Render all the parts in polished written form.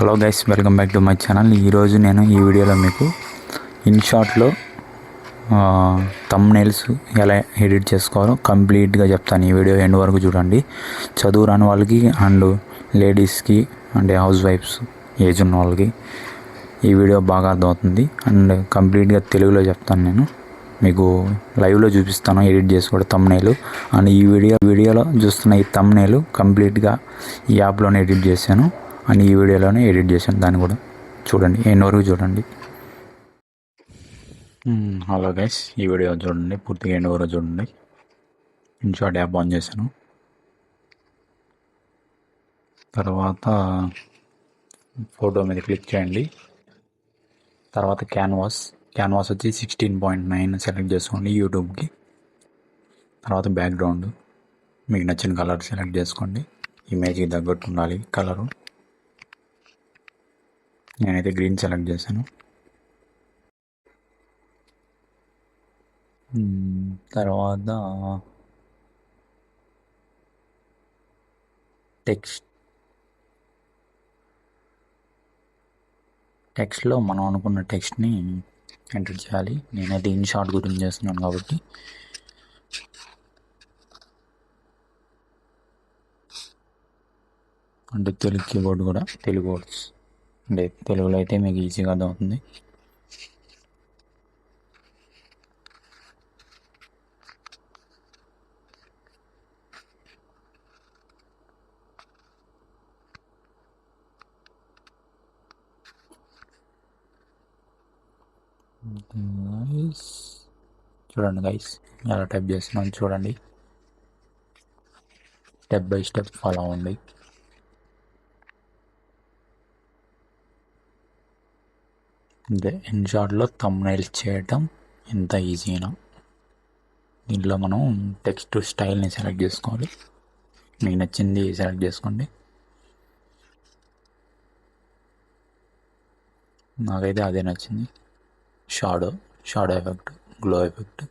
Hello guys, welcome back to my channel. ఈరోజు నేను ఈ వీడియోలో మీకు ఇన్షార్ట్లో థంబ్నెయిల్స్ ఎలా ఎడిట్ చేసుకోవాలో కంప్లీట్గా చెప్తాను. ఈ వీడియో ఎండ్ వరకు చూడండి. చదువు రాని వాళ్ళకి అండ్ లేడీస్కి అంటే హౌస్ వైఫ్స్ ఏజ్ ఉన్న వాళ్ళకి ఈ వీడియో బాగా అర్థమవుతుంది. అండ్ కంప్లీట్గా తెలుగులో చెప్తాను. నేను మీకు లైవ్లో చూపిస్తాను ఎడిట్ చేసుకోవడం థంబ్నెయిల్. అండ్ ఈ వీడియోలో చూస్తున్న ఈ థంబ్నెయిల్ కంప్లీట్గా ఈ యాప్లోనే ఎడిట్ చేశాను. అండ్ ఈ వీడియోలోనే ఎడిట్ చేశాను. దాన్ని కూడా చూడండి, ఎండ్ వరకు చూడండి. హలో గైస్, ఈ వీడియో చూడండి, పూర్తిగా ఎండ్ వరకు చూడండి. ఇన్షార్ట్ యాప్ ఆన్ చేశాను. తర్వాత ఫోటో మీద క్లిక్ చేయండి. తర్వాత క్యాన్వాస్ వచ్చి 16.9 సెలెక్ట్ చేసుకోండి యూట్యూబ్కి. తర్వాత బ్యాక్గ్రౌండ్ మీకు నచ్చిన కలర్ సెలెక్ట్ చేసుకోండి. ఇమేజ్కి తగ్గట్టు ఉండాలి కలరు. నేనైతే గ్రీన్ సెలెక్ట్ చేశాను. తర్వాత టెక్స్ట్లో మనం అనుకున్న టెక్స్ట్ని ఎంటర్ చేయాలి. నేనైతే ఇన్షార్ట్ గురించి చేస్తున్నాను కాబట్టి అంటే తెలుగు కీబోర్డ్ కూడా తెలుగు వర్డ్స్ అంటే తెలుగులో అయితే మీకు ఈజీగా అర్థమవుతుంది. చూడండి గైస్, ఎలా టైప్ చేస్తున్నాను చూడండి. స్టెప్ బై స్టెప్ ఫాలో అవ్వండి. అంటే ఇన్షార్ట్లో థంబ్నెయిల్స్ చేయటం ఎంత ఈజీనా. దీంట్లో మనం టెక్స్ట్ స్టైల్ని సెలెక్ట్ చేసుకోవాలి. మీకు నచ్చింది సెలెక్ట్ చేసుకోండి. నాకైతే అదే నచ్చింది. Shadow effect, glow effect,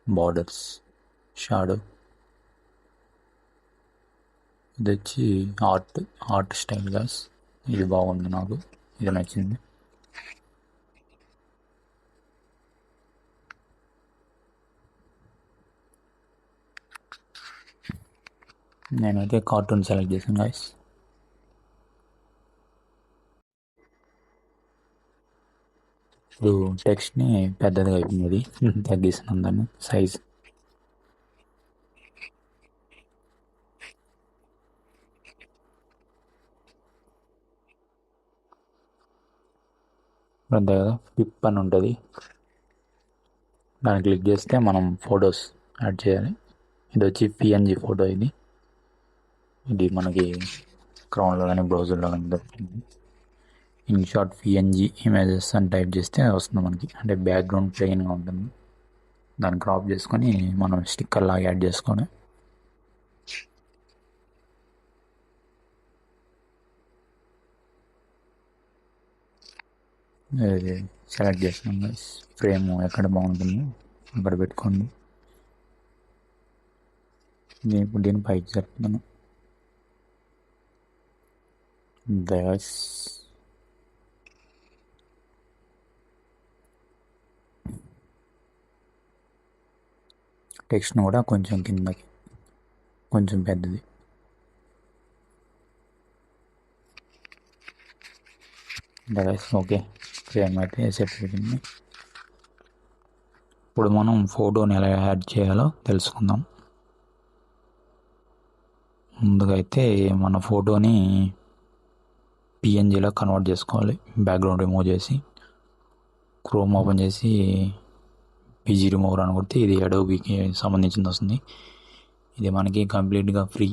borders, shadow. ఇది వచ్చి ఆర్ట్ స్టైల్ గాస్. ఇది బాగుంది, నాకు ఇది నచ్చింది. నేనైతే కార్టూన్ సెలెక్ట్ చేశాను గాయస్. ఇప్పుడు టెక్స్ట్ని పెద్దదిగా అయిపోయింది, తగ్గిస్తున్నాను దాన్ని సైజ్. అంతే కదా, పిప్ అని ఉంటుంది. దాన్ని క్లిక్ చేస్తే మనం ఫొటోస్ యాడ్ చేయాలి. ఇది వచ్చి పిఎన్జి ఫోటో. ఇది మనకి క్రౌన్లో కానీ బ్రౌజర్లో కానీ దొరుకుతుంది. ఇన్షార్ట్ పిఎన్జి ఇమేజెస్ అని టైప్ చేస్తే వస్తుంది మనకి. అంటే బ్యాక్గ్రౌండ్ ప్లెయిన్గా ఉంటుంది. దాన్ని క్రాప్ చేసుకొని మనం స్టిక్కర్ లాగా యాడ్ చేసుకోవాలి. సెలెక్ట్ చేసినాం. ఫ్రేమ్ ఎక్కడ బాగుంటుందో అక్కడ పెట్టుకోండి. నేను ఇప్పుడు దీన్ని పైకి జరుపుతున్నాను. టెక్స్ట్ను కూడా కొంచెం కిందకి, కొంచెం పెద్దది. ఓకే, ఫ్రేమ్ అయితే సెట్ అయిపోయింది. ఇప్పుడు మనం ఫోటోని ఎలా యాడ్ చేయాలో తెలుసుకుందాం. ముందుగా అయితే మన ఫోటోని పిఎన్జిలో కన్వర్ట్ చేసుకోవాలి. బ్యాక్గ్రౌండ్ రిమూవ్ చేసి క్రోమ్ ఓపెన్ చేసి పీజీ రిమూవర్ అని కొడితే ఇది అడోబీకి సంబంధించింది వస్తుంది. ఇది మనకి కంప్లీట్గా ఫ్రీ.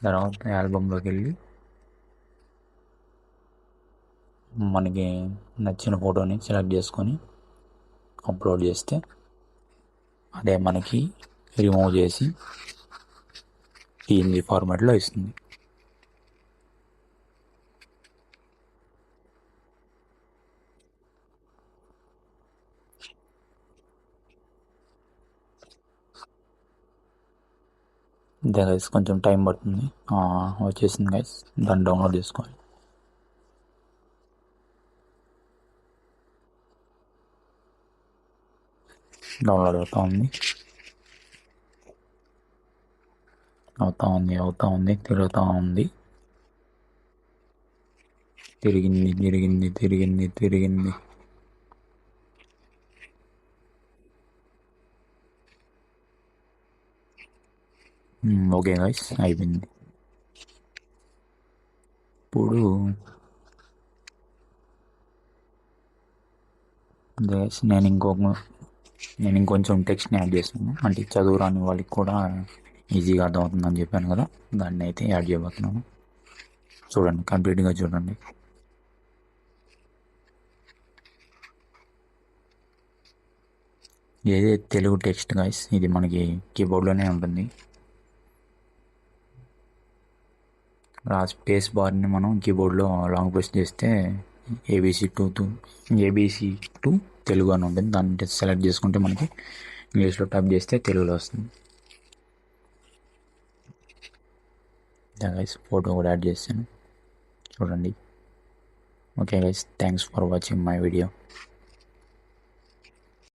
తర్వాత ఆల్బమ్లోకి వెళ్ళి మనకి నచ్చిన ఫోటోని సెలెక్ట్ చేసుకొని అప్లోడ్ చేస్తే అదే మనకి రిమూవ్ చేసి పిఎన్జి ఫార్మాట్లో ఇస్తుంది. అంతే గైస్, కొంచెం టైం పడుతుంది. వచ్చేసింది గైస్, దాన్ని డౌన్లోడ్ చేసుకోవాలి. డౌన్లోడ్ అవుతా ఉంది, తిరుగుతూ ఉంది. తిరిగింది. ఓకే గైస్, అయిపోయింది. ఇప్పుడు గైస్ నేను ఇంకొంచెం టెక్స్ట్ని యాడ్ చేస్తున్నాను, అంటే చదువు రాని వాళ్ళకి కూడా ఈజీగా అర్థమవుతుందని చెప్పాను కదా, దాన్ని అయితే యాడ్ చేయబోతున్నాను. చూడండి, కంప్లీట్గా చూడండి. ఏదే తెలుగు టెక్స్ట్ గైస్, ఇది మనకి కీబోర్డ్లోనే ఉంటుంది. స్పేస్ బార్ని మనం కీబోర్డ్లో లాంగ్ ప్రెస్ చేస్తే ఏబీసీ టు తెలుగు అని ఉంటుంది. దాన్ని సెలెక్ట్ చేసుకుంటే మనకి ఇంగ్లీష్లో టైప్ చేస్తే తెలుగులో వస్తుంది. గైస్, ఫోటో కూడా యాడ్ చేస్తాను, చూడండి. Okay guys, thanks for watching my video.